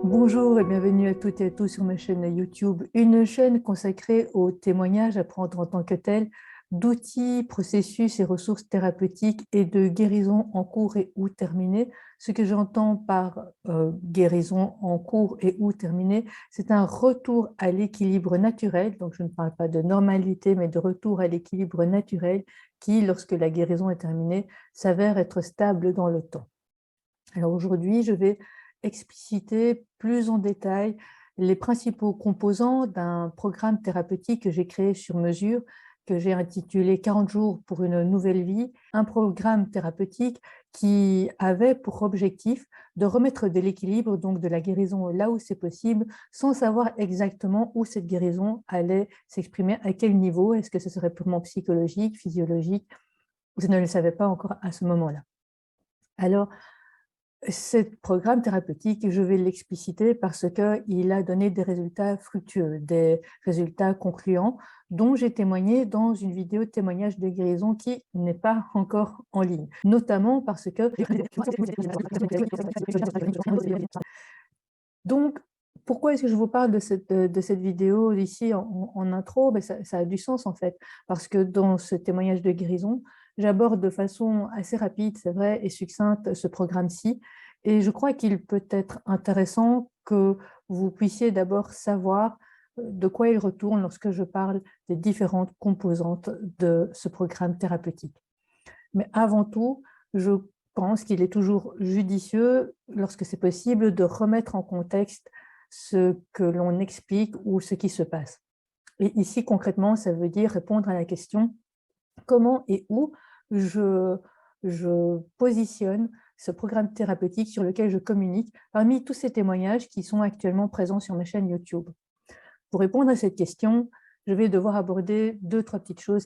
Bonjour et bienvenue à toutes et à tous sur ma chaîne YouTube, une chaîne consacrée aux témoignages à prendre en tant que tel, d'outils, processus et ressources thérapeutiques et de guérison en cours et ou terminée. Ce que j'entends par guérison en cours et ou terminée, c'est un retour à l'équilibre naturel, donc je ne parle pas de normalité, mais de retour à l'équilibre naturel qui, lorsque la guérison est terminée, s'avère être stable dans le temps. Alors aujourd'hui, je vais expliciter plus en détail les principaux composants d'un programme thérapeutique que j'ai créé sur mesure, que j'ai intitulé 40 jours pour une nouvelle vie, un programme thérapeutique qui avait pour objectif de remettre de l'équilibre, donc de la guérison là où c'est possible, sans savoir exactement où cette guérison allait s'exprimer, à quel niveau, est-ce que ce serait purement psychologique, physiologique, je ne le savais pas encore à ce moment-là. Alors, ce programme thérapeutique, je vais l'expliciter parce qu'il a donné des résultats fructueux, des résultats concluants, dont j'ai témoigné dans une vidéo de témoignage de guérison qui n'est pas encore en ligne, notamment parce que... Donc, pourquoi est-ce que je vous parle de cette vidéo ici en intro? Ben, ça a du sens en fait, parce que dans ce témoignage de guérison, j'aborde de façon assez rapide, c'est vrai, et succincte ce programme-ci, et je crois qu'il peut être intéressant que vous puissiez d'abord savoir de quoi il retourne lorsque je parle des différentes composantes de ce programme thérapeutique. Mais avant tout, je pense qu'il est toujours judicieux, lorsque c'est possible, de remettre en contexte ce que l'on explique ou ce qui se passe. Et ici, concrètement, ça veut dire répondre à la question comment et où je positionne ce programme thérapeutique sur lequel je communique parmi tous ces témoignages qui sont actuellement présents sur ma chaîne YouTube. Pour répondre à cette question, je vais devoir aborder deux, trois petites choses.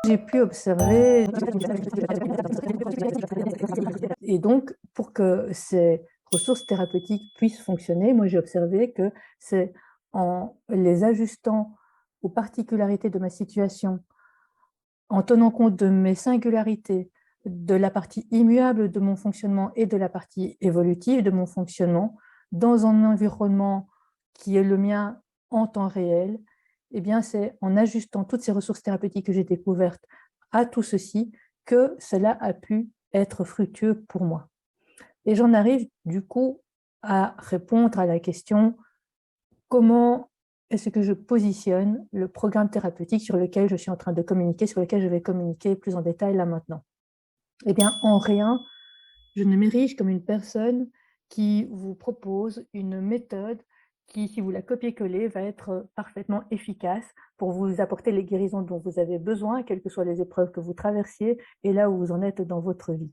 J'ai pu observer, et donc pour que ces ressources thérapeutiques puissent fonctionner, moi j'ai observé que c'est en les ajustant aux particularités de ma situation, en tenant compte de mes singularités, de la partie immuable de mon fonctionnement et de la partie évolutive de mon fonctionnement, dans un environnement qui est le mien en temps réel, eh bien c'est en ajustant toutes ces ressources thérapeutiques que j'ai découvertes à tout ceci que cela a pu être fructueux pour moi. Et j'en arrive du coup à répondre à la question comment est-ce que je positionne le programme thérapeutique sur lequel je suis en train de communiquer, sur lequel je vais communiquer plus en détail là maintenant. Eh bien, en rien, je ne m'érige comme une personne qui vous propose une méthode qui, si vous la copiez-collez, va être parfaitement efficace pour vous apporter les guérisons dont vous avez besoin, quelles que soient les épreuves que vous traversiez et là où vous en êtes dans votre vie.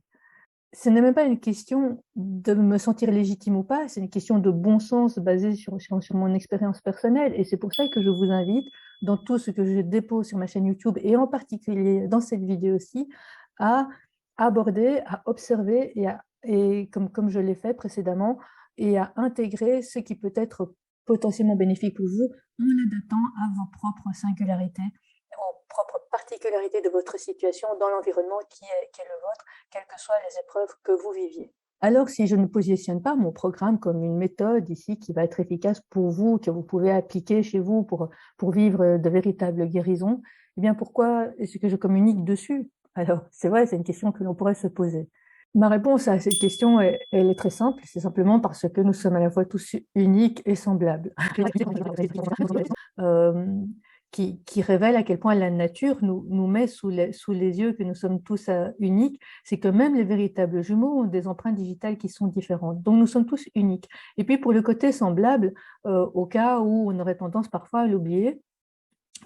Ce n'est même pas une question de me sentir légitime ou pas, c'est une question de bon sens basée sur mon expérience personnelle. Et c'est pour ça que je vous invite, dans tout ce que je dépose sur ma chaîne YouTube, et en particulier dans cette vidéo-ci, à aborder, à observer, et comme je l'ai fait précédemment, et à intégrer ce qui peut être potentiellement bénéfique pour vous en l'adaptant à vos propres singularités, aux propres particularités de votre situation dans l'environnement qui est le vôtre, quelles que soient les épreuves que vous viviez. Alors, si je ne positionne pas mon programme comme une méthode ici qui va être efficace pour vous, que vous pouvez appliquer chez vous pour vivre de véritables guérisons, eh bien, pourquoi est-ce que je communique dessus? Alors, c'est vrai, c'est une question que l'on pourrait se poser. Ma réponse à cette question, elle est très simple, c'est simplement parce que nous sommes à la fois tous uniques et semblables. Qui révèle à quel point la nature nous met sous les yeux que nous sommes tous uniques, c'est que même les véritables jumeaux ont des empreintes digitales qui sont différentes. Donc nous sommes tous uniques. Et puis pour le côté semblable, au cas où on aurait tendance parfois à l'oublier,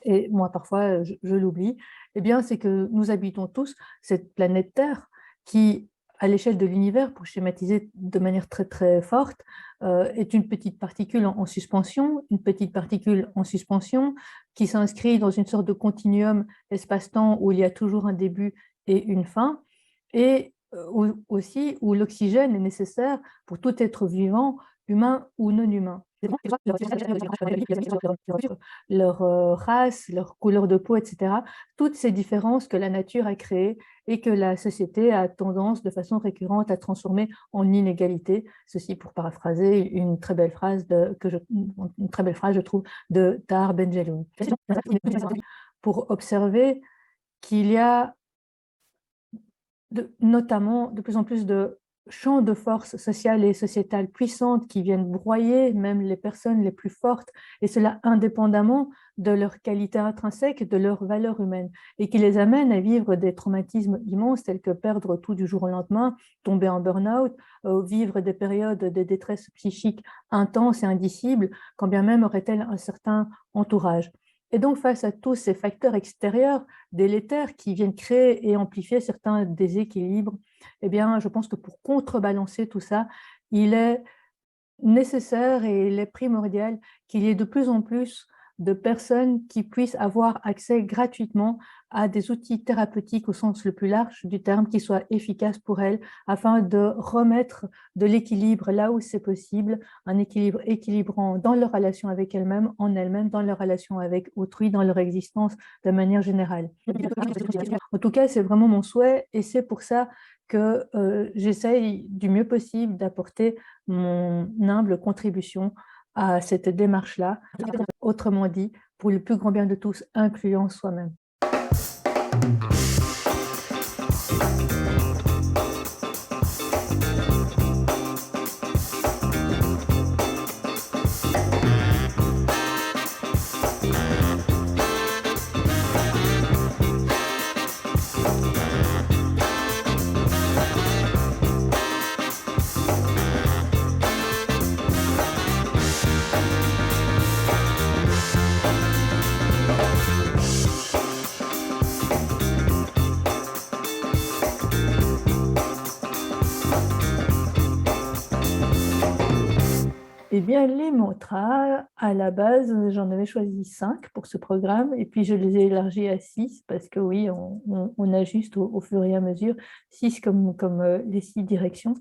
et moi parfois je l'oublie, eh bien c'est que nous habitons tous cette planète Terre qui, à l'échelle de l'univers, pour schématiser de manière très très forte, est une petite particule en suspension, une petite particule en suspension qui s'inscrit dans une sorte de continuum espace-temps où il y a toujours un début et une fin. Et aussi où l'oxygène est nécessaire pour tout être vivant, humain ou non humain. Leur race, leur couleur de peau, etc. Toutes ces différences que la nature a créées et que la société a tendance de façon récurrente à transformer en inégalité. Ceci pour paraphraser une très belle phrase, une très belle phrase, je trouve, de Tahar Benjeloun. Pour observer qu'il y a notamment de plus en plus de champs de force sociale et sociétale puissantes qui viennent broyer même les personnes les plus fortes, et cela indépendamment de leur qualité intrinsèque, de leur valeur humaine, et qui les amènent à vivre des traumatismes immenses tels que perdre tout du jour au lendemain, tomber en burn-out, vivre des périodes de détresse psychique intenses et indicibles, quand bien même aurait-elle un certain entourage. Et donc, face à tous ces facteurs extérieurs délétères qui viennent créer et amplifier certains déséquilibres, eh bien, je pense que pour contrebalancer tout ça, il est nécessaire et il est primordial qu'il y ait de plus en plus de personnes qui puissent avoir accès gratuitement à des outils thérapeutiques au sens le plus large du terme, qui soient efficaces pour elles, afin de remettre de l'équilibre là où c'est possible, un équilibre équilibrant dans leur relation avec elles-mêmes, en elles-mêmes, dans leur relation avec autrui, dans leur existence de manière générale. En tout cas, c'est vraiment mon souhait, et c'est pour ça que j'essaye du mieux possible d'apporter mon humble contribution à cette démarche-là, autrement dit, pour le plus grand bien de tous, incluant soi-même. Eh bien, les mantras, à la base, j'en avais choisi 5 pour ce programme, et puis je les ai élargis à 6 parce que oui, on ajuste au fur et à mesure, 6 comme les 6 directions.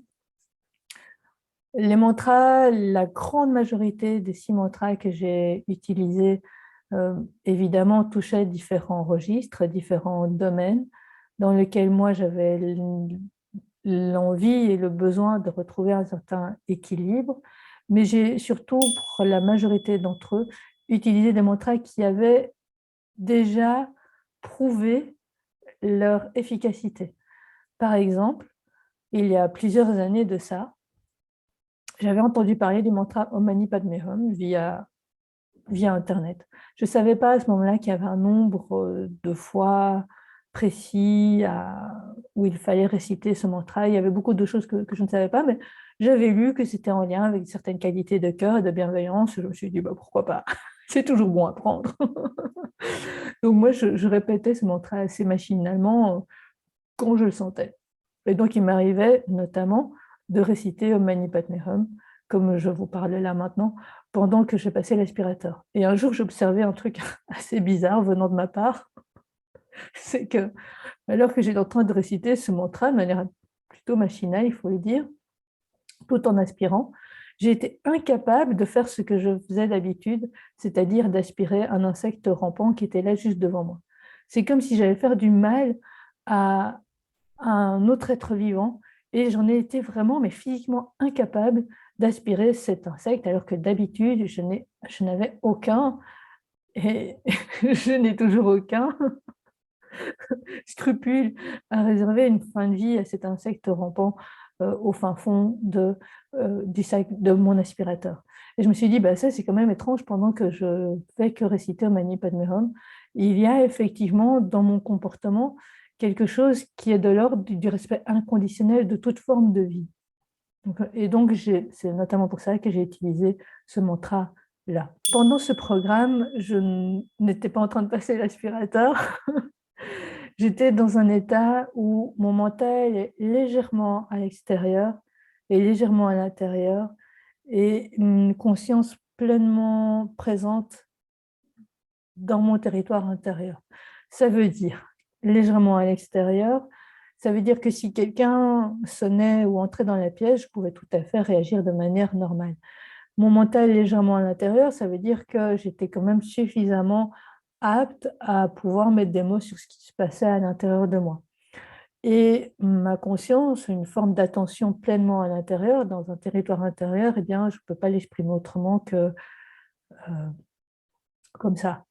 Les mantras, la grande majorité des 6 mantras que j'ai utilisés, évidemment, touchaient différents registres, différents domaines dans lesquels moi j'avais l'envie et le besoin de retrouver un certain équilibre, mais j'ai surtout, pour la majorité d'entre eux, utilisé des mantras qui avaient déjà prouvé leur efficacité. Par exemple, il y a plusieurs années de ça, j'avais entendu parler du mantra Om Mani Padme Hum via Internet. Je ne savais pas à ce moment-là qu'il y avait un nombre de fois précis où il fallait réciter ce mantra. Il y avait beaucoup de choses que je ne savais pas, mais j'avais lu que c'était en lien avec certaines qualités de cœur et de bienveillance. Je me suis dit, bah, pourquoi pas? C'est toujours bon à prendre. Donc moi, je répétais ce mantra assez machinalement quand je le sentais. Et donc, il m'arrivait notamment de réciter Om Mani Padme Hum, comme je vous parle là maintenant, pendant que je passais l'aspirateur. Et un jour, j'observais un truc assez bizarre venant de ma part, c'est que, alors que j'étais en train de réciter ce mantra de manière plutôt machinale, il faut le dire, tout en aspirant, j'ai été incapable de faire ce que je faisais d'habitude, c'est-à-dire d'aspirer un insecte rampant qui était là juste devant moi. C'est comme si j'allais faire du mal à un autre être vivant, et j'en ai été vraiment, mais physiquement incapable d'aspirer cet insecte, alors que d'habitude, je n'avais aucun, et je n'ai toujours aucun scrupule à réserver une fin de vie à cet insecte rampant au fin fond du sac de mon aspirateur. Et je me suis dit, bah, ça c'est quand même étrange, pendant que je fais que réciter Mani Padme Hum, il y a effectivement dans mon comportement quelque chose qui est de l'ordre du respect inconditionnel de toute forme de vie. Et donc, c'est notamment pour ça que j'ai utilisé ce mantra-là. Pendant ce programme, je n'étais pas en train de passer l'aspirateur. J'étais dans un état où mon mental est légèrement à l'extérieur et légèrement à l'intérieur, et une conscience pleinement présente dans mon territoire intérieur. Ça veut dire légèrement à l'extérieur, Ça veut dire que si quelqu'un sonnait ou entrait dans la pièce, je pouvais tout à fait réagir de manière normale. Mon mental légèrement à l'intérieur, ça veut dire que j'étais quand même suffisamment apte à pouvoir mettre des mots sur ce qui se passait à l'intérieur de moi. Et ma conscience, une forme d'attention pleinement à l'intérieur, dans un territoire intérieur, eh bien, je ne peux pas l'exprimer autrement que comme ça.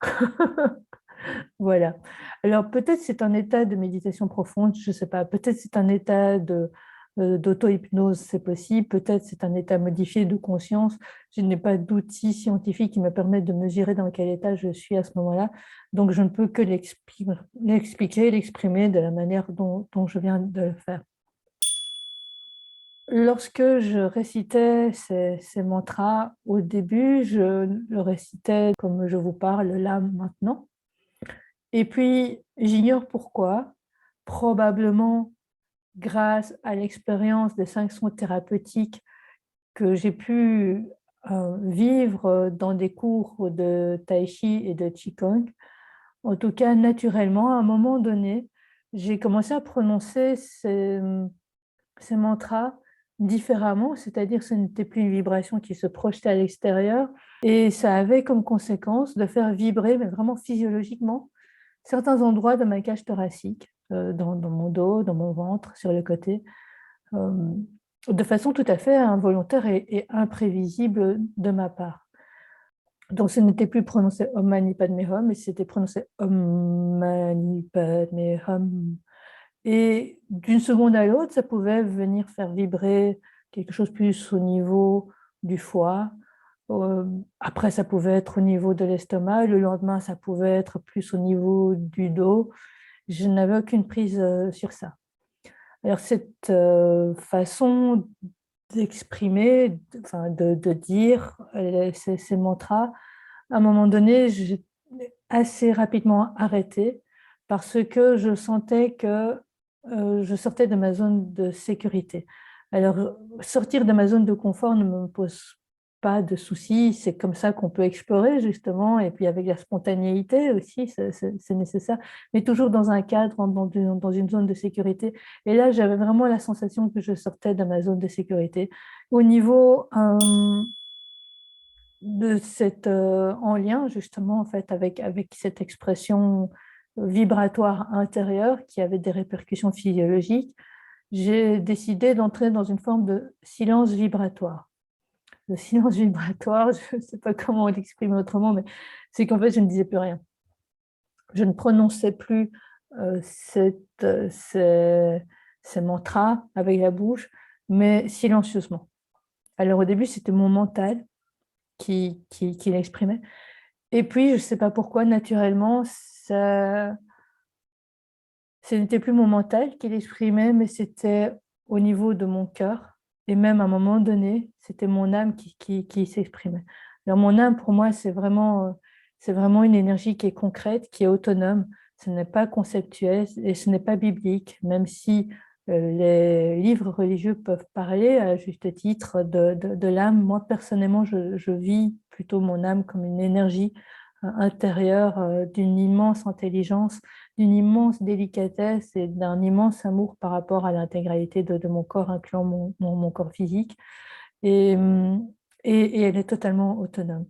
Voilà. Alors peut-être c'est un état de méditation profonde, je ne sais pas. Peut-être c'est un état d'auto-hypnose, c'est possible. Peut-être c'est un état modifié de conscience. Je n'ai pas d'outils scientifiques qui me permettent de mesurer dans quel état je suis à ce moment-là. Donc je ne peux que l'expliquer, l'exprimer de la manière dont je viens de le faire. Lorsque je récitais ces mantras, au début, je le récitais comme je vous parle là maintenant. Et puis, j'ignore pourquoi, probablement grâce à l'expérience des 5 sons thérapeutiques que j'ai pu vivre dans des cours de tai chi et de qigong. En tout cas, naturellement, à un moment donné, j'ai commencé à prononcer ces mantras différemment, c'est-à-dire ce n'était plus une vibration qui se projetait à l'extérieur, et ça avait comme conséquence de faire vibrer, mais vraiment physiologiquement, certains endroits de ma cage thoracique, dans mon dos, dans mon ventre, sur le côté, de façon tout à fait involontaire et imprévisible de ma part. Donc ce n'était plus prononcé Om Mani Padme Hum, mais c'était prononcé Om Mani Padme Hum. Et d'une seconde à l'autre, ça pouvait venir faire vibrer quelque chose plus au niveau du foie. Après, ça pouvait être au niveau de l'estomac. Le lendemain, ça pouvait être plus au niveau du dos. Je n'avais aucune prise sur ça. Alors, cette façon d'exprimer, enfin, de dire ces mantras, à un moment donné, j'ai assez rapidement arrêté parce que je sentais que je sortais de ma zone de sécurité. Alors, sortir de ma zone de confort ne me pose pas de soucis, c'est comme ça qu'on peut explorer justement, et puis avec la spontanéité aussi, c'est nécessaire, mais toujours dans un cadre, dans une zone de sécurité. Et là, j'avais vraiment la sensation que je sortais de ma zone de sécurité. Au niveau de cette, en lien justement en fait avec cette expression vibratoire intérieure qui avait des répercussions physiologiques, j'ai décidé d'entrer dans une forme de silence vibratoire. Le silence vibratoire, je ne sais pas comment l'exprimer autrement, mais c'est qu'en fait, je ne disais plus rien. Je ne prononçais plus ces mantras avec la bouche, mais silencieusement. Alors au début, c'était mon mental qui l'exprimait. Et puis, je ne sais pas pourquoi, naturellement, ce n'était plus mon mental qui l'exprimait, mais c'était au niveau de mon cœur. Et même à un moment donné, c'était mon âme qui s'exprimait. Alors, mon âme, pour moi, c'est vraiment une énergie qui est concrète, qui est autonome. Ce n'est pas conceptuel et ce n'est pas biblique, même si les livres religieux peuvent parler à juste titre de l'âme. Moi, personnellement, je vis plutôt mon âme comme une énergie intérieure d'une immense intelligence, d'une immense délicatesse et d'un immense amour par rapport à l'intégralité de mon corps, incluant mon corps physique. Et, et elle est totalement autonome.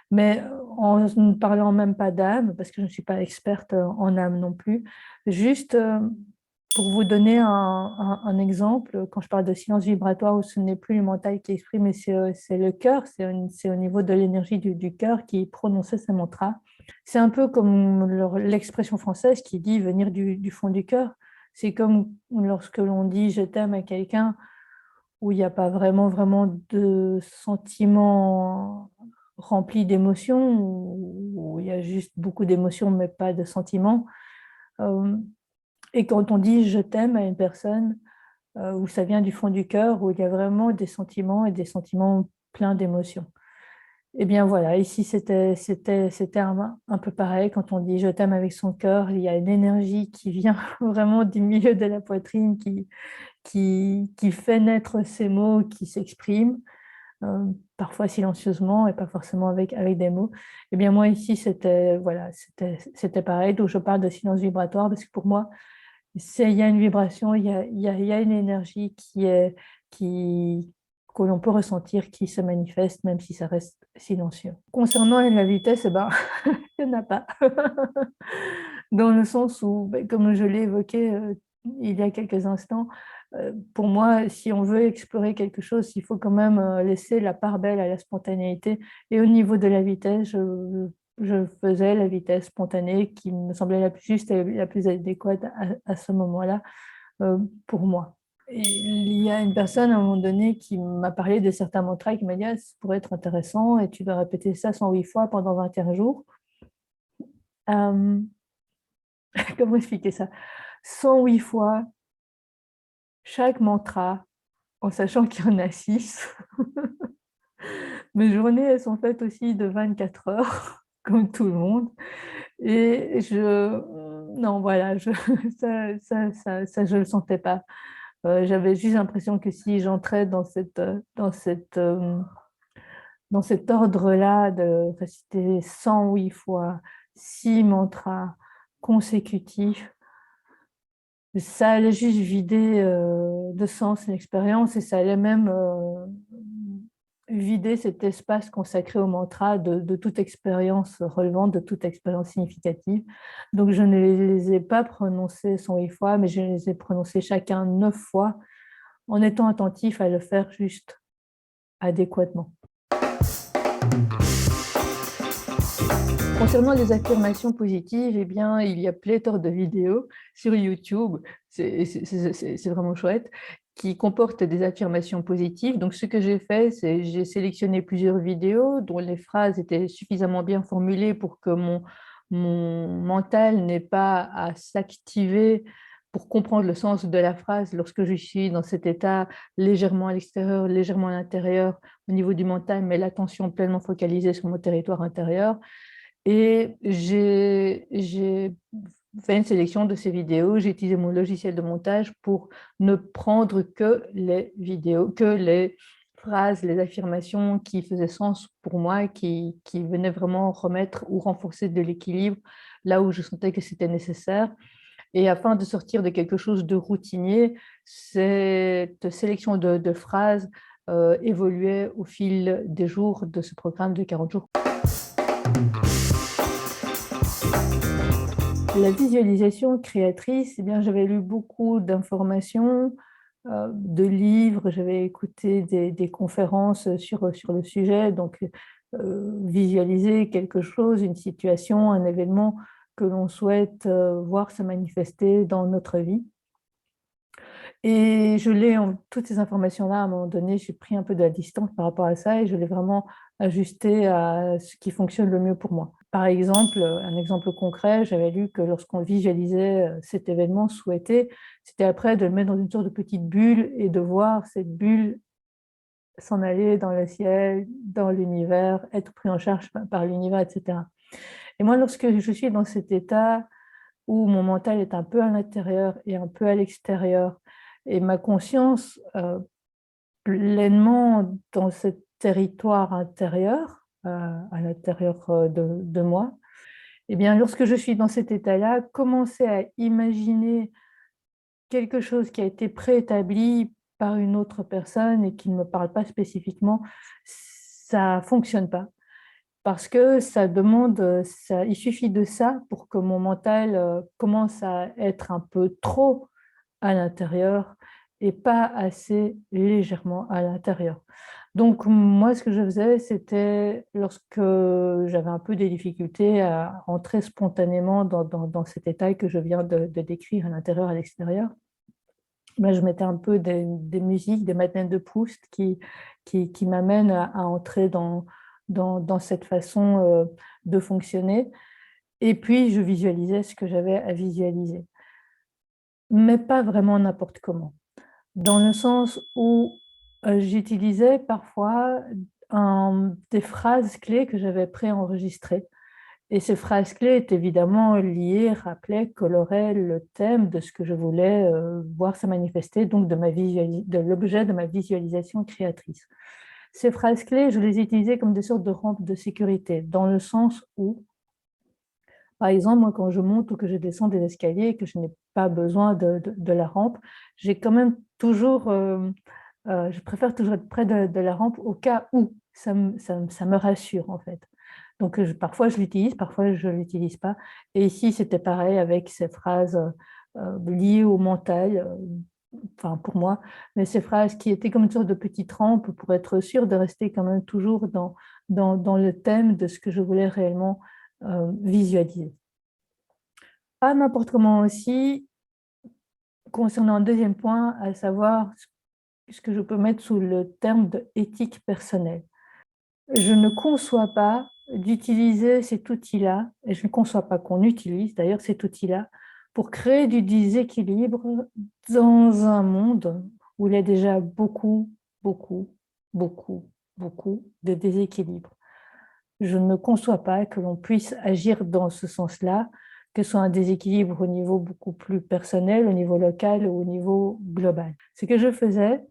Mais en ne parlant même pas d'âme, parce que je ne suis pas experte en âme non plus, juste pour vous donner un exemple, quand je parle de silence vibratoire, où ce n'est plus le mental qui exprime, mais c'est le cœur, c'est au niveau de l'énergie du cœur qui prononçait ces mantras. C'est un peu comme l'expression française qui dit venir du fond du cœur. C'est comme lorsque l'on dit je t'aime à quelqu'un où il n'y a pas vraiment de sentiments remplis d'émotions, où il y a juste beaucoup d'émotions mais pas de sentiments. Et quand on dit je t'aime à une personne, où ça vient du fond du cœur, où il y a vraiment des sentiments et des sentiments pleins d'émotions. Eh bien voilà, ici c'était un peu pareil. Quand on dit je t'aime avec son cœur, il y a une énergie qui vient vraiment du milieu de la poitrine qui fait naître ces mots qui s'expriment, parfois silencieusement et pas forcément avec des mots. Eh bien moi ici c'était voilà, c'était pareil, donc je parle de silence vibratoire parce que pour moi Il y a une vibration, il y a une énergie que l'on peut ressentir, qui se manifeste, même si ça reste silencieux. Concernant la vitesse, eh ben, il n'y en a pas. Dans le sens où, ben, comme je l'ai évoqué il y a quelques instants, pour moi, si on veut explorer quelque chose, il faut quand même laisser la part belle à la spontanéité. Et au niveau de la vitesse, je faisais la vitesse spontanée qui me semblait la plus juste et la plus adéquate à ce moment-là pour moi. Et il y a une personne à un moment donné qui m'a parlé de certains mantras, qui m'a dit ah, ça pourrait être intéressant et tu dois répéter ça 108 fois pendant 21 jours. Euh, comment expliquer ça? 108 fois chaque mantra, en sachant qu'il y en a 6. Mes journées, elles sont faites aussi de 24 heures, comme tout le monde. Et non, voilà, je ne le sentais pas. J'avais juste l'impression que si j'entrais dans cet ordre-là de réciter 108 fois 6 mantras consécutifs, ça allait juste vider de sens l'expérience et ça allait même vider cet espace consacré au mantra de toute expérience relevante, de toute expérience significative. Donc je ne les ai pas prononcés 108 fois, mais je les ai prononcés chacun 9 fois en étant attentif à le faire juste adéquatement. Concernant les affirmations positives, eh bien, il y a pléthore de vidéos sur YouTube, c'est vraiment chouette, qui comportent des affirmations positives. Donc, ce que j'ai fait, c'est j'ai sélectionné plusieurs vidéos dont les phrases étaient suffisamment bien formulées pour que mon mental n'ait pas à s'activer pour comprendre le sens de la phrase lorsque je suis dans cet état légèrement à l'extérieur, légèrement à l'intérieur, au niveau du mental, mais l'attention pleinement focalisée sur mon territoire intérieur. Et j'ai fait une sélection de ces vidéos. J'ai utilisé mon logiciel de montage pour ne prendre que les vidéos, que les phrases, les affirmations qui faisaient sens pour moi, qui venaient vraiment remettre ou renforcer de l'équilibre là où je sentais que c'était nécessaire. Et afin de sortir de quelque chose de routinier, cette sélection de phrases évoluait au fil des jours de ce programme de 40 jours. La visualisation créatrice, eh bien, j'avais lu beaucoup d'informations, de livres, j'avais écouté des conférences sur le sujet, donc visualiser quelque chose, une situation, un événement que l'on souhaite voir se manifester dans notre vie. Et toutes ces informations-là, à un moment donné, j'ai pris un peu de la distance par rapport à ça et je l'ai vraiment ajusté à ce qui fonctionne le mieux pour moi. Par exemple, un exemple concret, j'avais lu que lorsqu'on visualisait cet événement souhaité, c'était après de le mettre dans une sorte de petite bulle et de voir cette bulle s'en aller dans le ciel, dans l'univers, être pris en charge par l'univers, etc. Et moi, lorsque je suis dans cet état où mon mental est un peu à l'intérieur et un peu à l'extérieur, et ma conscience pleinement dans ce territoire intérieur, à l'intérieur de moi, eh bien, lorsque je suis dans cet état-là, commencer à imaginer quelque chose qui a été préétabli par une autre personne et qui ne me parle pas spécifiquement, ça ne fonctionne pas. Parce que ça demande, il suffit de ça pour que mon mental commence à être un peu trop à l'intérieur et pas assez légèrement à l'intérieur. Donc moi, ce que je faisais, c'était lorsque j'avais un peu des difficultés à entrer spontanément dans cet état que je viens de décrire à l'intérieur, à l'extérieur, ben, je mettais un peu des musiques, des Madeleines de Proust qui m'amènent à entrer dans cette façon de fonctionner. Et puis, je visualisais ce que j'avais à visualiser. Mais pas vraiment n'importe comment. Dans le sens où j'utilisais parfois des phrases clés que j'avais préenregistrées. Et ces phrases clés étaient évidemment liées, rappelaient, coloraient le thème de ce que je voulais voir se manifester, donc de l'objet de ma visualisation créatrice. Ces phrases clés, je les utilisais comme des sortes de rampes de sécurité, dans le sens où, Par exemple, moi, quand je monte ou que je descends des escaliers, que je n'ai pas besoin de la rampe, j'ai quand même toujours, je préfère toujours être près de la rampe au cas où. Ça me rassure, en fait. Donc, parfois je l'utilise, parfois je ne l'utilise pas. Et ici, c'était pareil avec ces phrases liées au mental, enfin pour moi, mais ces phrases qui étaient comme une sorte de petite rampe pour être sûre de rester quand même toujours dans le thème de ce que je voulais réellement visualiser. Pas n'importe comment aussi, concernant un deuxième point, à savoir ce que je peux mettre sous le terme de éthique personnelle. Je ne conçois pas d'utiliser cet outil-là, et je ne conçois pas qu'on utilise d'ailleurs cet outil-là, pour créer du déséquilibre dans un monde où il y a déjà beaucoup, beaucoup, beaucoup, beaucoup de déséquilibre. Je ne conçois pas que l'on puisse agir dans ce sens-là, que ce soit un déséquilibre au niveau beaucoup plus personnel, au niveau local ou au niveau global. Ce que je faisais,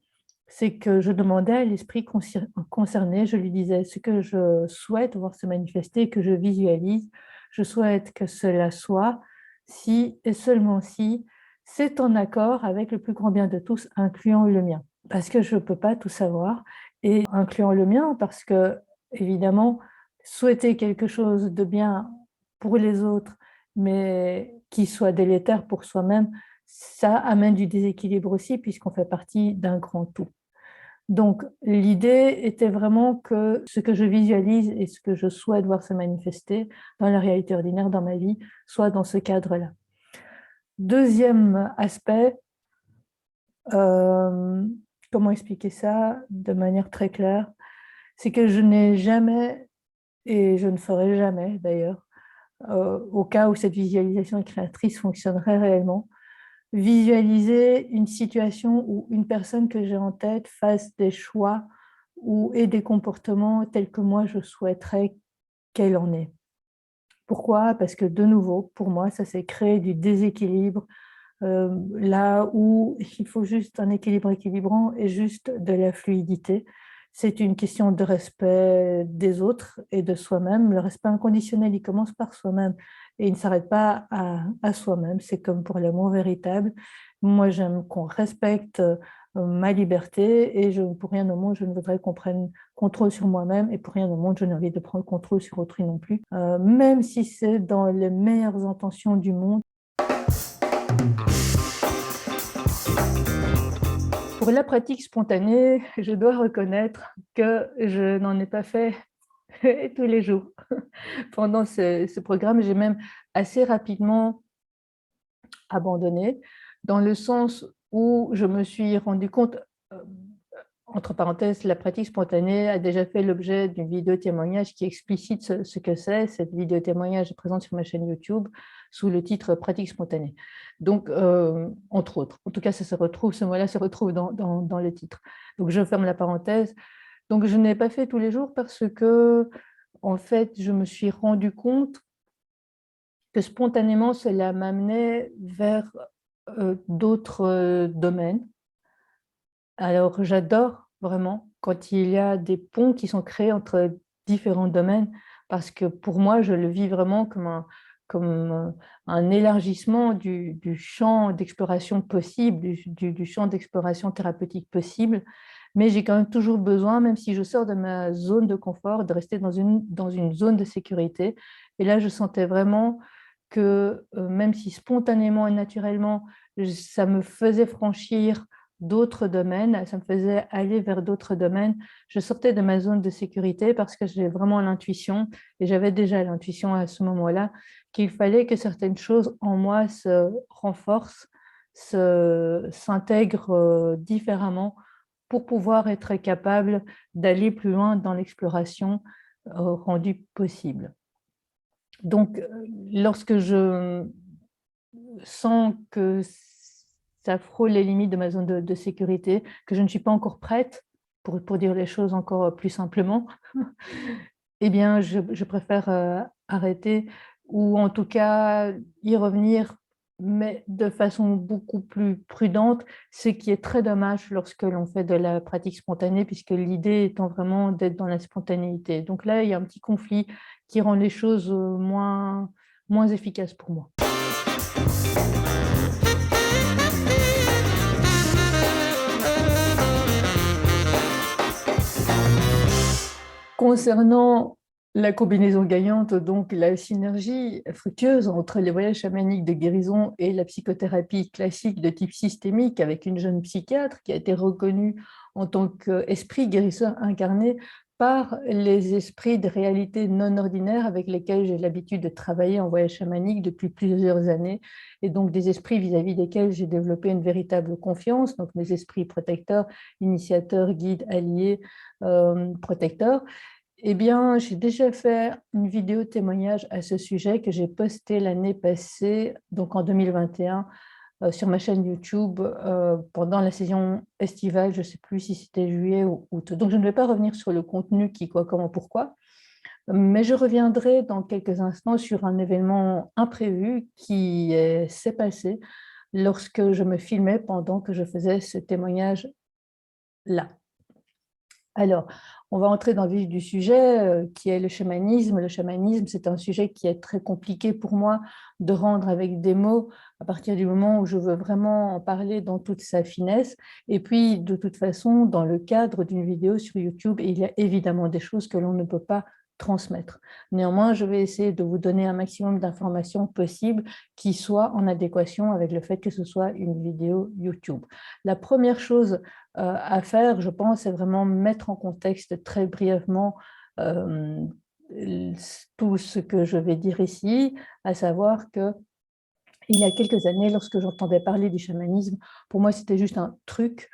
c'est que je demandais à l'esprit concerné, je lui disais ce que je souhaite voir se manifester, que je visualise, je souhaite que cela soit, si et seulement si c'est en accord avec le plus grand bien de tous, incluant le mien. Parce que je ne peux pas tout savoir, et incluant le mien, parce que, évidemment, souhaiter quelque chose de bien pour les autres, mais qui soit délétère pour soi-même, ça amène du déséquilibre aussi, puisqu'on fait partie d'un grand tout. Donc, l'idée était vraiment que ce que je visualise et ce que je souhaite voir se manifester dans la réalité ordinaire, dans ma vie, soit dans ce cadre-là. Deuxième aspect, comment expliquer ça de manière très claire, c'est que je n'ai jamais, et je ne ferai jamais d'ailleurs, au cas où cette visualisation créatrice fonctionnerait réellement, visualiser une situation où une personne que j'ai en tête fasse des choix ou ait des comportements tels que moi je souhaiterais qu'elle en ait. Pourquoi? Parce que de nouveau, pour moi, ça c'est créer du déséquilibre, là où il faut juste un équilibre équilibrant et juste de la fluidité. C'est une question de respect des autres et de soi-même. Le respect inconditionnel, il commence par soi-même et il ne s'arrête pas à soi-même. C'est comme pour l'amour véritable. Moi, j'aime qu'on respecte ma liberté et pour rien au monde, je ne voudrais qu'on prenne contrôle sur moi-même et pour rien au monde, je n'ai envie de prendre contrôle sur autrui non plus, même si c'est dans les meilleures intentions du monde. Pour la pratique spontanée, je dois reconnaître que je n'en ai pas fait tous les jours. Pendant ce programme, j'ai même assez rapidement abandonné, dans le sens où je me suis rendu compte, euh, entre parenthèses, la pratique spontanée a déjà fait l'objet d'une vidéo témoignage qui explicite ce que c'est. Cette vidéo témoignage est présente sur ma chaîne YouTube sous le titre pratique spontanée. Donc, entre autres, en tout cas, ce mot-là se retrouve dans le titre. Donc, je ferme la parenthèse. Donc, je n'ai pas fait tous les jours parce que, en fait, je me suis rendu compte que spontanément, cela m'amenait vers d'autres domaines. Alors, j'adore vraiment quand il y a des ponts qui sont créés entre différents domaines, parce que pour moi, je le vis vraiment comme un élargissement du champ d'exploration possible, du champ d'exploration thérapeutique possible. Mais j'ai quand même toujours besoin, même si je sors de ma zone de confort, de rester dans une zone de sécurité. Et là, je sentais vraiment que même si spontanément et naturellement, ça me faisait franchir d'autres domaines, ça me faisait aller vers d'autres domaines. Je sortais de ma zone de sécurité parce que j'ai vraiment l'intuition, et j'avais déjà l'intuition à ce moment-là, qu'il fallait que certaines choses en moi se renforcent, s'intègrent différemment pour pouvoir être capable d'aller plus loin dans l'exploration rendue possible. Donc, lorsque je sens que ça frôle les limites de ma zone de sécurité, que je ne suis pas encore prête, pour dire les choses encore plus simplement, eh bien, je préfère arrêter ou en tout cas y revenir, mais de façon beaucoup plus prudente, ce qui est très dommage lorsque l'on fait de la pratique spontanée, puisque l'idée étant vraiment d'être dans la spontanéité. Donc là, il y a un petit conflit qui rend les choses moins efficace pour moi. Concernant la combinaison gagnante, donc la synergie fructueuse entre les voyages chamaniques de guérison et la psychothérapie classique de type systémique avec une jeune psychiatre qui a été reconnue en tant qu'esprit guérisseur incarné par les esprits de réalité non ordinaires avec lesquels j'ai l'habitude de travailler en voyage chamanique depuis plusieurs années, et donc des esprits vis-à-vis desquels j'ai développé une véritable confiance, donc mes esprits protecteurs, initiateurs, guides, alliés, protecteurs. Eh bien, j'ai déjà fait une vidéo témoignage à ce sujet que j'ai postée l'année passée, donc en 2021, sur ma chaîne YouTube pendant la saison estivale, je ne sais plus si c'était juillet ou août. Donc, je ne vais pas revenir sur le contenu, qui, quoi, comment, pourquoi, mais je reviendrai dans quelques instants sur un événement imprévu qui s'est passé lorsque je me filmais pendant que je faisais ce témoignage-là. Alors, on va entrer dans le vif du sujet, qui est le chamanisme. Le chamanisme, c'est un sujet qui est très compliqué pour moi de rendre avec des mots à partir du moment où je veux vraiment en parler dans toute sa finesse. Et puis, de toute façon, dans le cadre d'une vidéo sur YouTube, il y a évidemment des choses que l'on ne peut pas transmettre. Néanmoins, je vais essayer de vous donner un maximum d'informations possibles qui soient en adéquation avec le fait que ce soit une vidéo YouTube. La première chose à faire, je pense, c'est vraiment mettre en contexte très brièvement tout ce que je vais dire ici, à savoir que il y a quelques années, lorsque j'entendais parler du chamanisme, pour moi, c'était juste un truc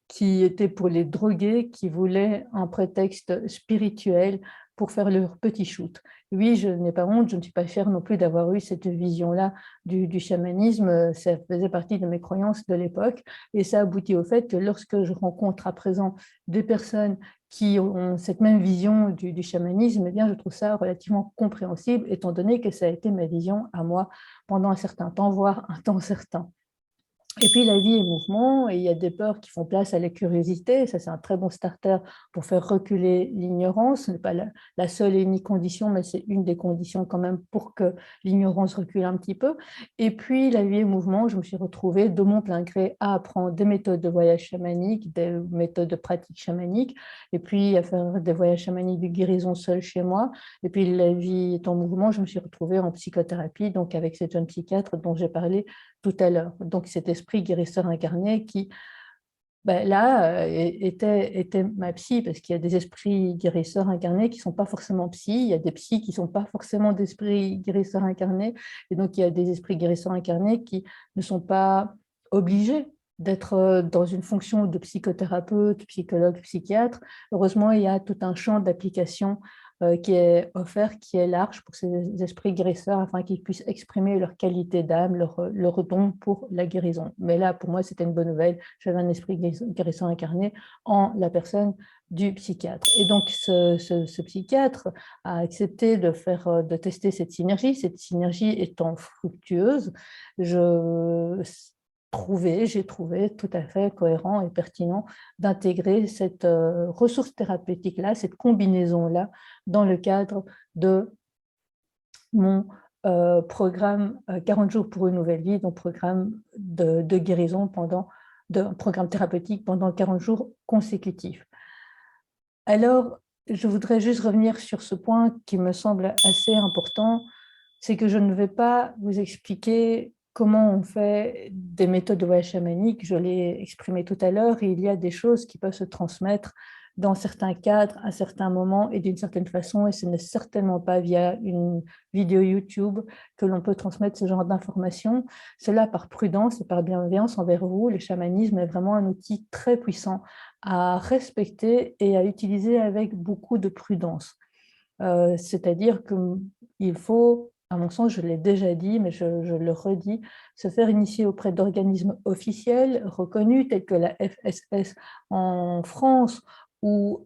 qui était pour les drogués qui voulaient un prétexte spirituel pour faire leur petit shoot. Oui, je n'ai pas honte, je ne suis pas fière non plus d'avoir eu cette vision-là du chamanisme, ça faisait partie de mes croyances de l'époque, et ça aboutit au fait que lorsque je rencontre à présent des personnes qui ont cette même vision du chamanisme, eh bien, je trouve ça relativement compréhensible, étant donné que ça a été ma vision à moi pendant un certain temps, voire un temps certain. Et puis la vie est mouvement et il y a des peurs qui font place à la curiosité. Ça, c'est un très bon starter pour faire reculer l'ignorance. Ce n'est pas la seule et unique condition, mais c'est une des conditions quand même pour que l'ignorance recule un petit peu. Et puis la vie est mouvement, je me suis retrouvée de mon plein gré à apprendre des méthodes de voyage chamanique, des méthodes de pratique chamanique, et puis à faire des voyages chamaniques de guérison seule chez moi. Et puis la vie est en mouvement, je me suis retrouvée en psychothérapie, donc avec cette jeune psychiatre dont j'ai parlé tout à l'heure. Donc cet esprit guérisseur incarné qui, là, était ma psy, parce qu'il y a des esprits guérisseurs incarnés qui ne sont pas forcément psy, il y a des psys qui ne sont pas forcément d'esprits guérisseurs incarnés, et donc il y a des esprits guérisseurs incarnés qui ne sont pas obligés d'être dans une fonction de psychothérapeute, psychologue, psychiatre. Heureusement, il y a tout un champ d'application qui est offert, qui est large pour ces esprits guérisseurs afin qu'ils puissent exprimer leur qualité d'âme, leur don pour la guérison. Mais là, pour moi, c'était une bonne nouvelle. J'avais un esprit guérisseur incarné en la personne du psychiatre. Et donc, ce psychiatre a accepté de tester cette synergie. Cette synergie étant fructueuse, j'ai trouvé tout à fait cohérent et pertinent d'intégrer cette ressource thérapeutique-là, cette combinaison-là, dans le cadre de mon programme 40 jours pour une nouvelle vie, donc programme de guérison programme thérapeutique pendant 40 jours consécutifs. Alors, je voudrais juste revenir sur ce point qui me semble assez important, c'est que je ne vais pas vous expliquer comment on fait des méthodes de voyage chamanique, je l'ai exprimé tout à l'heure, il y a des choses qui peuvent se transmettre dans certains cadres, à certains moments et d'une certaine façon, et ce n'est certainement pas via une vidéo YouTube que l'on peut transmettre ce genre d'informations. Cela par prudence et par bienveillance envers vous. Le chamanisme est vraiment un outil très puissant à respecter et à utiliser avec beaucoup de prudence. C'est-à-dire qu'il faut, à mon sens, je l'ai déjà dit, mais je le redis, se faire initier auprès d'organismes officiels reconnus tels que la FSS en France ou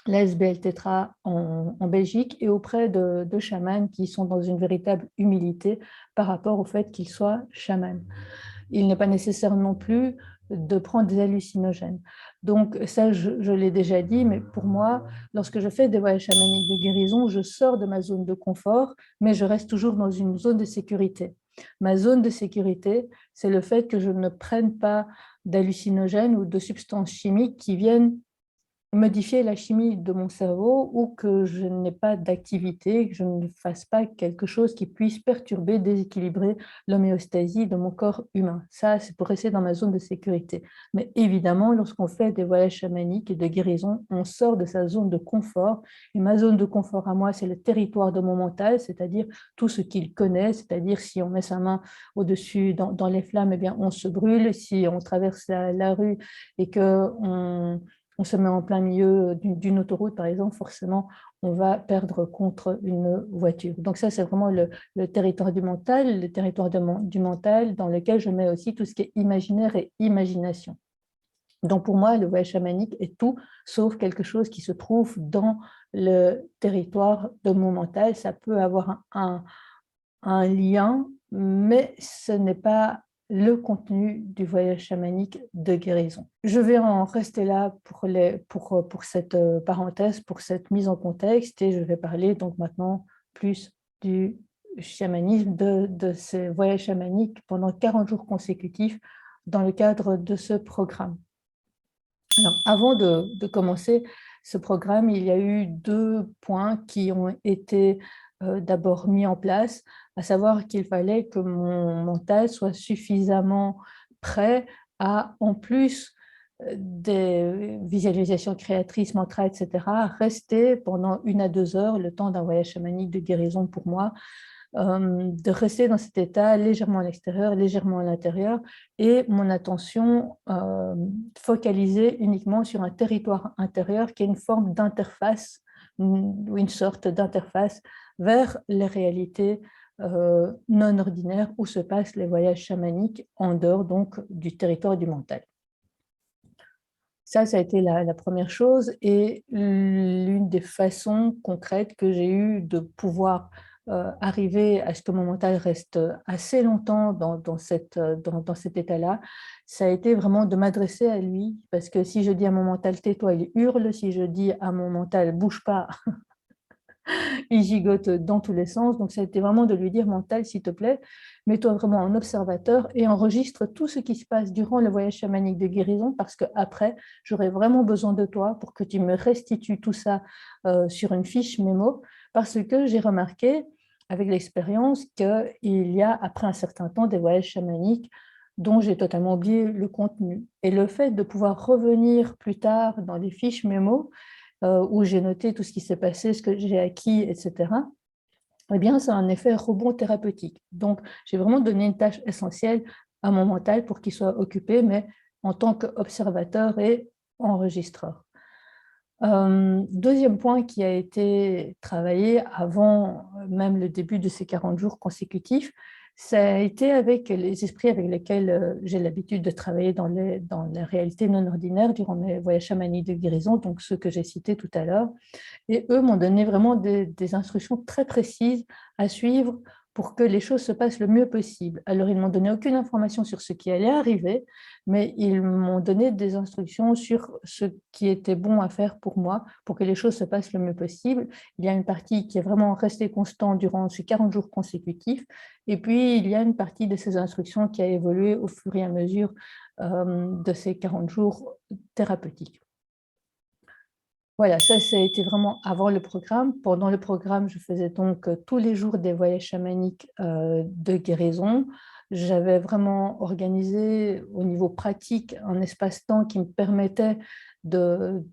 la SBL Tetra en Belgique, et auprès de chamans qui sont dans une véritable humilité par rapport au fait qu'ils soient chamans. il n'est pas nécessaire non plus de prendre des hallucinogènes. Donc ça, je l'ai déjà dit, mais pour moi, lorsque je fais des voyages chamaniques de guérison, je sors de ma zone de confort, mais je reste toujours dans une zone de sécurité. Ma zone de sécurité, c'est le fait que je ne prenne pas d'hallucinogènes ou de substances chimiques qui viennent modifier la chimie de mon cerveau ou que je n'ai pas d'activité, que je ne fasse pas quelque chose qui puisse perturber, déséquilibrer l'homéostasie de mon corps humain. Ça, c'est pour rester dans ma zone de sécurité. Mais évidemment, lorsqu'on fait des voyages chamaniques et de guérison, on sort de sa zone de confort. Et ma zone de confort à moi, c'est le territoire de mon mental, c'est-à-dire tout ce qu'il connaît, c'est-à-dire si on met sa main au-dessus dans les flammes, eh bien, on se brûle. Si on traverse la rue et qu'on se met en plein milieu d'une autoroute, par exemple, forcément, on va perdre contre une voiture. Donc ça, c'est vraiment le territoire du mental, le territoire du mental dans lequel je mets aussi tout ce qui est imaginaire et imagination. Donc pour moi, le voyage chamanique est tout sauf quelque chose qui se trouve dans le territoire de mon mental. Ça peut avoir un lien, mais ce n'est pas le contenu du voyage chamanique de guérison. Je vais en rester là pour cette parenthèse, pour cette mise en contexte, et je vais parler donc maintenant plus du chamanisme, de ces voyages chamaniques pendant 40 jours consécutifs dans le cadre de ce programme. Alors, avant de commencer ce programme, il y a eu 2 points qui ont été d'abord mis en place, à savoir qu'il fallait que mon mental soit suffisamment prêt à, en plus des visualisations créatrices, mantras, etc., rester pendant 1 à 2 heures, le temps d'un voyage chamanique de guérison pour moi, de rester dans cet état légèrement à l'extérieur, légèrement à l'intérieur, et mon attention focalisée uniquement sur un territoire intérieur qui est une forme d'interface, ou une sorte d'interface vers les réalités non ordinaires où se passent les voyages chamaniques en dehors donc du territoire du mental. Ça a été la première chose, et l'une des façons concrètes que j'ai eues de pouvoir arriver à ce que mon mental reste assez longtemps dans cet état-là, ça a été vraiment de m'adresser à lui, parce que si je dis à mon mental tais-toi, il hurle, si je dis à mon mental bouge pas, il gigote dans tous les sens. Donc ça a été vraiment de lui dire mental, s'il te plaît, mets-toi vraiment en observateur et enregistre tout ce qui se passe durant le voyage chamanique de guérison, parce qu'après, j'aurai vraiment besoin de toi pour que tu me restitues tout ça sur une fiche mémo, parce que j'ai remarqué avec l'expérience qu'il y a, après un certain temps, des voyages chamaniques dont j'ai totalement oublié le contenu. Et le fait de pouvoir revenir plus tard dans les fiches mémo, où j'ai noté tout ce qui s'est passé, ce que j'ai acquis, etc., eh bien, ça a un effet rebond thérapeutique. Donc, j'ai vraiment donné une tâche essentielle à mon mental pour qu'il soit occupé, mais en tant qu'observateur et enregistreur. Deuxième point qui a été travaillé avant même le début de ces 40 jours consécutifs, ça a été avec les esprits avec lesquels j'ai l'habitude de travailler dans les réalités non ordinaires durant mes voyages chamaniques de guérison, donc ceux que j'ai cités tout à l'heure. Et eux m'ont donné vraiment des instructions très précises à suivre pour que les choses se passent le mieux possible. Alors, ils ne m'ont donné aucune information sur ce qui allait arriver, mais ils m'ont donné des instructions sur ce qui était bon à faire pour moi, pour que les choses se passent le mieux possible. Il y a une partie qui est vraiment restée constante durant ces 40 jours consécutifs, et puis il y a une partie de ces instructions qui a évolué au fur et à mesure de ces 40 jours thérapeutiques. Voilà, ça a été vraiment avant le programme. Pendant le programme, je faisais donc tous les jours des voyages chamaniques de guérison. J'avais vraiment organisé au niveau pratique un espace-temps qui me permettait de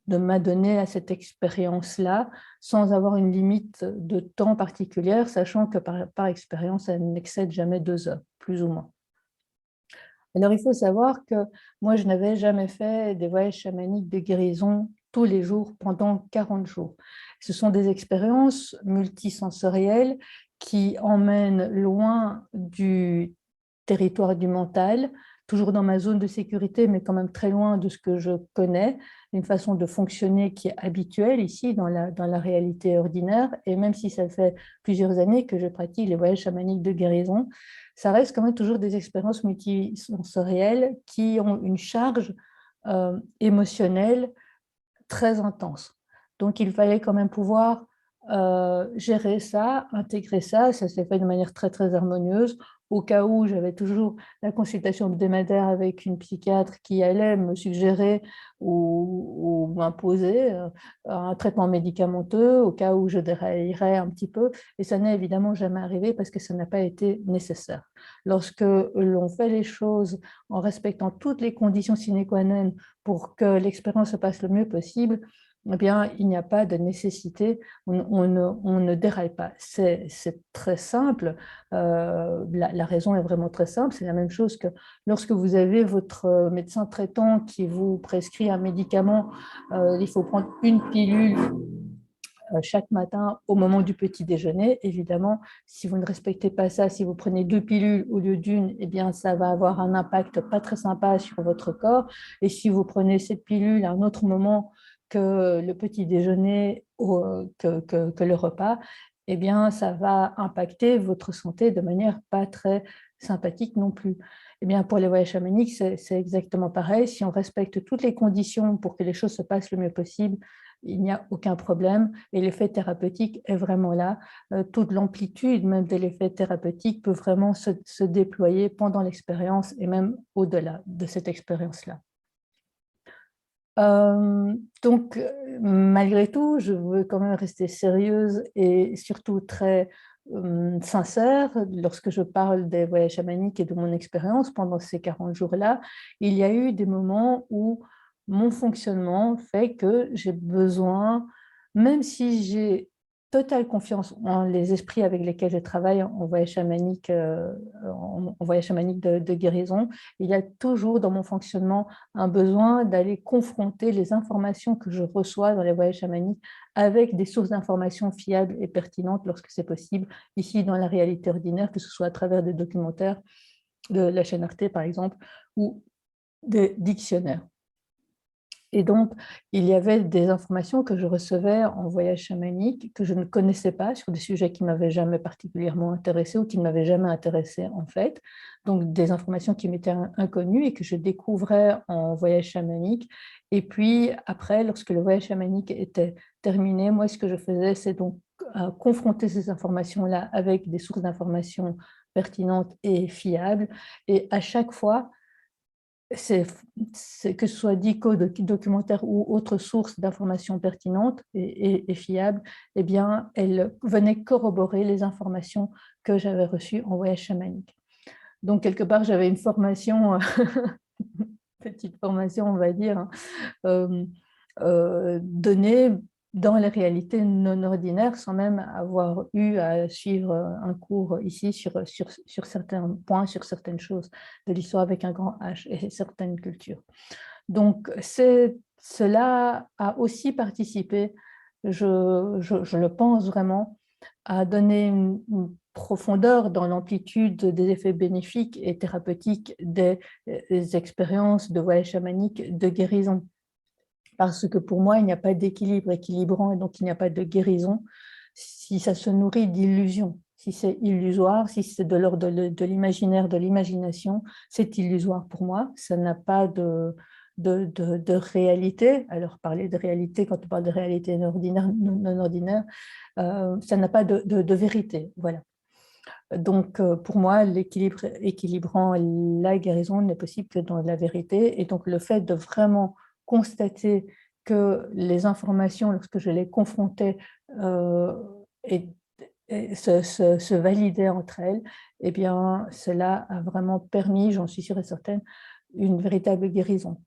m'adonner à cette expérience-là sans avoir une limite de temps particulière, sachant que par expérience, elle n'excède jamais 2 heures, plus ou moins. Alors, il faut savoir que moi, je n'avais jamais fait des voyages chamaniques de guérison tous les jours pendant 40 jours. Ce sont des expériences multisensorielles qui emmènent loin du territoire du mental, toujours dans ma zone de sécurité, mais quand même très loin de ce que je connais, une façon de fonctionner qui est habituelle ici dans la réalité ordinaire. Et même si ça fait plusieurs années que je pratique les voyages chamaniques de guérison, ça reste quand même toujours des expériences multisensorielles qui ont une charge émotionnelle très intense. Donc, il fallait quand même pouvoir gérer ça, intégrer ça. Ça s'est fait de manière très, très harmonieuse. Au cas où, j'avais toujours la consultation hebdomadaire avec une psychiatre qui allait me suggérer ou m'imposer un traitement médicamenteux, au cas où je déraillerais un petit peu. Et ça n'est évidemment jamais arrivé parce que ça n'a pas été nécessaire. Lorsque l'on fait les choses en respectant toutes les conditions sine qua non pour que l'expérience se passe le mieux possible, eh bien, il n'y a pas de nécessité, on ne déraille pas. C'est très simple, la raison est vraiment très simple, c'est la même chose que lorsque vous avez votre médecin traitant qui vous prescrit un médicament, il faut prendre une pilule chaque matin au moment du petit déjeuner. Évidemment, si vous ne respectez pas ça, si vous prenez 2 pilules au lieu d'une, eh bien, ça va avoir un impact pas très sympa sur votre corps. Et si vous prenez cette pilule à un autre moment que le petit déjeuner ou que le repas, eh bien, ça va impacter votre santé de manière pas très sympathique non plus. Eh bien, pour les voyages chamaniques, c'est exactement pareil. Si on respecte toutes les conditions pour que les choses se passent le mieux possible, il n'y a aucun problème et l'effet thérapeutique est vraiment là. Toute l'amplitude même de l'effet thérapeutique peut vraiment se déployer pendant l'expérience et même au-delà de cette expérience-là. Donc, malgré tout, je veux quand même rester sérieuse et surtout très sincère. Lorsque je parle des voyages chamaniques et de mon expérience pendant ces 40 jours-là, il y a eu des moments où mon fonctionnement fait que j'ai besoin, même si j'ai totale confiance en les esprits avec lesquels je travaille en voyage chamanique, en voyage chamanique de guérison, il y a toujours dans mon fonctionnement un besoin d'aller confronter les informations que je reçois dans les voyages chamaniques avec des sources d'informations fiables et pertinentes lorsque c'est possible, ici dans la réalité ordinaire, que ce soit à travers des documentaires de la chaîne Arte par exemple, ou des dictionnaires. Et donc, il y avait des informations que je recevais en voyage chamanique que je ne connaissais pas sur des sujets qui ne m'avaient jamais particulièrement intéressée ou qui ne m'avaient jamais intéressée en fait. Donc, des informations qui m'étaient inconnues et que je découvrais en voyage chamanique. Et puis, après, lorsque le voyage chamanique était terminé, moi, ce que je faisais, c'est donc confronter ces informations-là avec des sources d'informations pertinentes et fiables. Et à chaque fois, que ce soit DICO, documentaire ou autre source d'informations pertinentes et fiables, eh bien, elle venait corroborer les informations que j'avais reçues en voyage chamanique. Donc, quelque part, j'avais une formation, petite formation, on va dire, hein, donnée dans les réalités non ordinaires sans même avoir eu à suivre un cours ici sur certains points, sur certaines choses de l'histoire avec un grand H et certaines cultures. Donc, cela a aussi participé, je le pense vraiment, à donner une profondeur dans l'amplitude des effets bénéfiques et thérapeutiques des expériences de voyage chamanique de guérison. Parce que pour moi, il n'y a pas d'équilibre équilibrant et donc il n'y a pas de guérison si ça se nourrit d'illusions. Si c'est illusoire, si c'est de l'ordre de l'imaginaire, de l'imagination, c'est illusoire pour moi. Ça n'a pas de réalité. Alors, parler de réalité, quand on parle de réalité non ordinaire, ça n'a pas de vérité. Voilà. Donc, pour moi, l'équilibre équilibrant la guérison n'est possible que dans la vérité. Et donc, le fait de vraiment constater que les informations, lorsque je les confrontais, et, se validaient entre elles, eh bien, cela a vraiment permis, j'en suis sûre et certaine, une véritable guérison.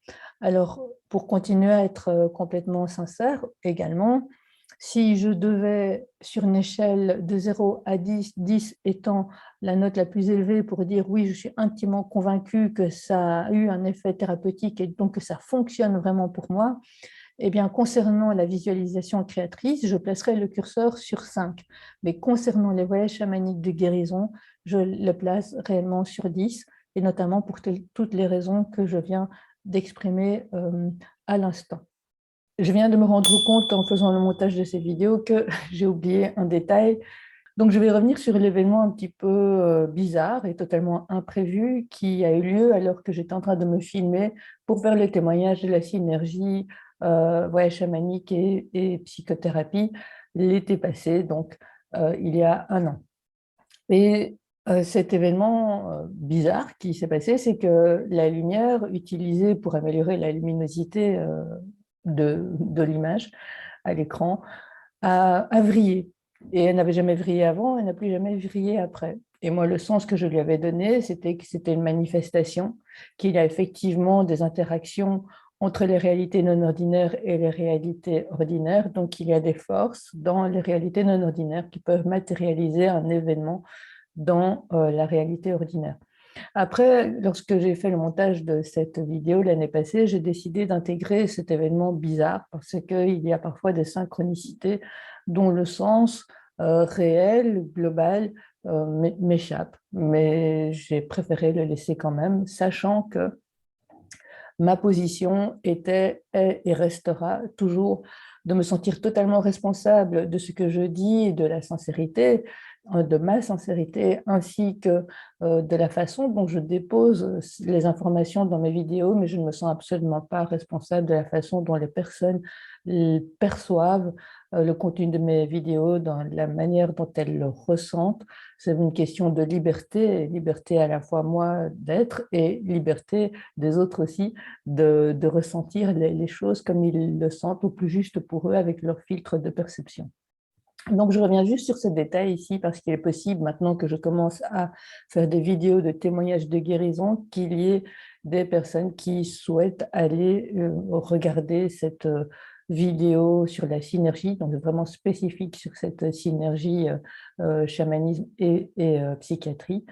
Alors, pour continuer à être complètement sincère également, si je devais, sur une échelle de 0 à 10, 10 étant la note la plus élevée pour dire oui, je suis intimement convaincue que ça a eu un effet thérapeutique et donc que ça fonctionne vraiment pour moi, eh bien, concernant la visualisation créatrice, je placerai le curseur sur 5. Mais concernant les voyages chamaniques de guérison, je le place réellement sur 10, et notamment pour toutes les raisons que je viens d'exprimer à l'instant. Je viens de me rendre compte en faisant le montage de cette vidéo que j'ai oublié un détail. Donc, je vais revenir sur l'événement un petit peu bizarre et totalement imprévu qui a eu lieu alors que j'étais en train de me filmer pour faire le témoignage de la synergie voyage chamanique et psychothérapie l'été passé, donc il y a un an. Et cet événement bizarre qui s'est passé, c'est que la lumière utilisée pour améliorer la luminosité de l'image à l'écran a vrillé. Et elle n'avait jamais vrillé avant, elle n'a plus jamais vrillé après. Et moi, le sens que je lui avais donné, c'était que c'était une manifestation, qu'il y a effectivement des interactions entre les réalités non ordinaires et les réalités ordinaires. Donc, il y a des forces dans les réalités non ordinaires qui peuvent matérialiser un événement dans la réalité ordinaire. Après, lorsque j'ai fait le montage de cette vidéo l'année passée, j'ai décidé d'intégrer cet événement bizarre parce qu'il y a parfois des synchronicités dont le sens réel, global, m'échappe. Mais j'ai préféré le laisser quand même, sachant que ma position était, est et restera toujours de me sentir totalement responsable de ce que je dis et de la sincérité, de ma sincérité, ainsi que de la façon dont je dépose les informations dans mes vidéos, mais je ne me sens absolument pas responsable de la façon dont les personnes perçoivent le contenu de mes vidéos, dans la manière dont elles le ressentent. C'est une question de liberté, liberté à la fois moi d'être et liberté des autres aussi de ressentir les choses comme ils le sentent, au plus juste pour eux avec leur filtre de perception. Donc, je reviens juste sur ce détail ici parce qu'il est possible, maintenant que je commence à faire des vidéos de témoignages de guérison, qu'il y ait des personnes qui souhaitent aller regarder cette vidéo sur la synergie, donc vraiment spécifique sur cette synergie chamanisme et psychiatrie.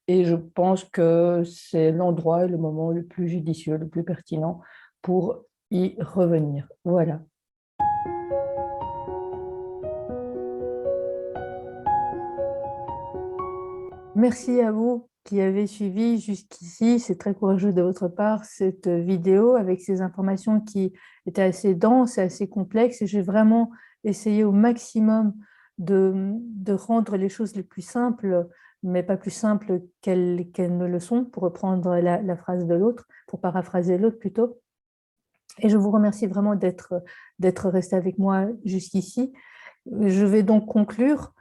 Et je pense que c'est l'endroit et le moment le plus judicieux, le plus pertinent pour y revenir. Voilà. Merci à vous qui avez suivi jusqu'ici. C'est très courageux de votre part, cette vidéo avec ces informations qui étaient assez denses et assez complexes. Et j'ai vraiment essayé au maximum de rendre les choses les plus simples, mais pas plus simples qu'elles ne le sont, pour reprendre la phrase de l'autre, pour paraphraser l'autre plutôt. Et je vous remercie vraiment d'être resté avec moi jusqu'ici. Je vais donc conclure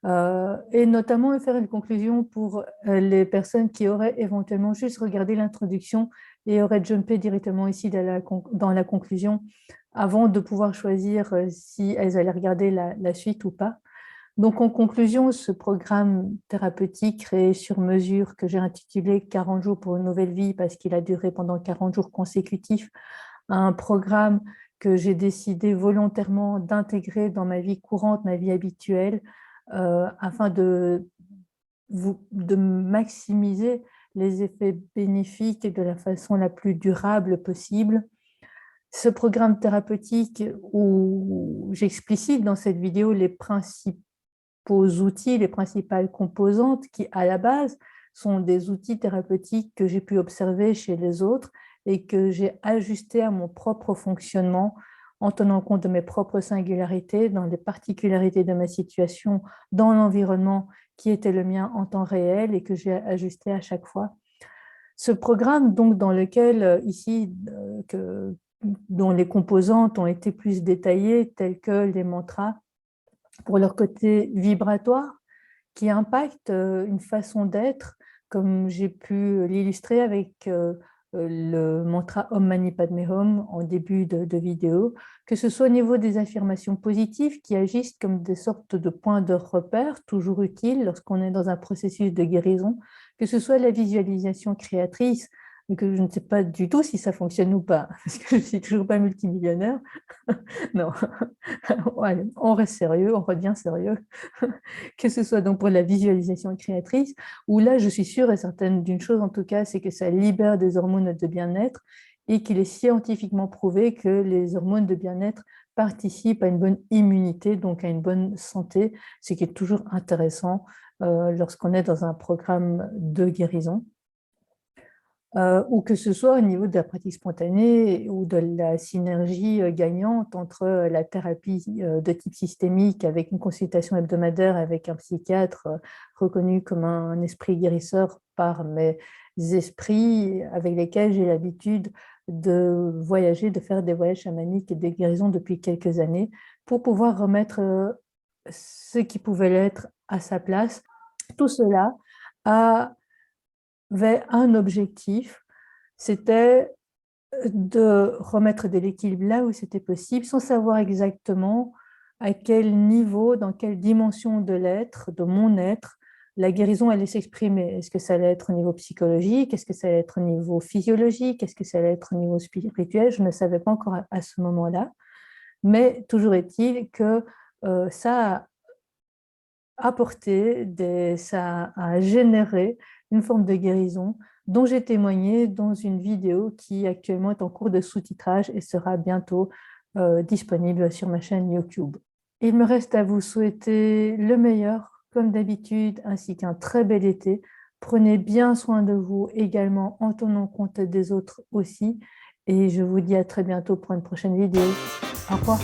et notamment faire une conclusion pour les personnes qui auraient éventuellement juste regardé l'introduction et auraient jumpé directement ici dans la conclusion avant de pouvoir choisir si elles allaient regarder la suite ou pas. Donc en conclusion, ce programme thérapeutique créé sur mesure que j'ai intitulé 40 jours pour une nouvelle vie parce qu'il a duré pendant 40 jours consécutifs, un programme que j'ai décidé volontairement d'intégrer dans ma vie courante, ma vie habituelle, afin de maximiser les effets bénéfiques de la façon la plus durable possible. Ce programme thérapeutique où j'explicite dans cette vidéo les principaux outils, les principales composantes qui, à la base, sont des outils thérapeutiques que j'ai pu observer chez les autres et que j'ai ajustés à mon propre fonctionnement en tenant compte de mes propres singularités, dans les particularités de ma situation, dans l'environnement qui était le mien en temps réel et que j'ai ajusté à chaque fois. Ce programme, donc, dans lequel, ici, dont les composantes ont été plus détaillées, telles que les mantras, pour leur côté vibratoire, qui impactent une façon d'être, comme j'ai pu l'illustrer avec le mantra Om Mani Padme Hum en début de vidéo, que ce soit au niveau des affirmations positives qui agissent comme des sortes de points de repère, toujours utiles lorsqu'on est dans un processus de guérison, que ce soit la visualisation créatrice, que je ne sais pas du tout si ça fonctionne ou pas, parce que je ne suis toujours pas multimillionnaire. Non, allez, on reste sérieux, on redevient sérieux. Que ce soit donc pour la visualisation créatrice, où là, je suis sûre et certaine d'une chose en tout cas, c'est que ça libère des hormones de bien-être et qu'il est scientifiquement prouvé que les hormones de bien-être participent à une bonne immunité, donc à une bonne santé, ce qui est toujours intéressant lorsqu'on est dans un programme de guérison. ou que ce soit au niveau de la pratique spontanée ou de la synergie gagnante entre la thérapie de type systémique avec une consultation hebdomadaire avec un psychiatre reconnu comme un esprit guérisseur par mes esprits avec lesquels j'ai l'habitude de voyager, de faire des voyages chamaniques et des guérisons depuis quelques années pour pouvoir remettre ce qui pouvait l'être à sa place. Tout cela avait un objectif, c'était de remettre de l'équilibre là où c'était possible, sans savoir exactement à quel niveau, dans quelle dimension de l'être, de mon être, la guérison allait s'exprimer. Est-ce que ça allait être au niveau psychologique? Est-ce que ça allait être au niveau physiologique? Est-ce que ça allait être au niveau spirituel? Je ne savais pas encore à ce moment-là. Mais toujours est-il que ça a apporté, ça a généré une forme de guérison dont j'ai témoigné dans une vidéo qui actuellement est en cours de sous-titrage et sera bientôt disponible sur ma chaîne YouTube. Il me reste à vous souhaiter le meilleur, comme d'habitude, ainsi qu'un très bel été. Prenez bien soin de vous également en tenant compte des autres aussi. Et je vous dis à très bientôt pour une prochaine vidéo. Au revoir.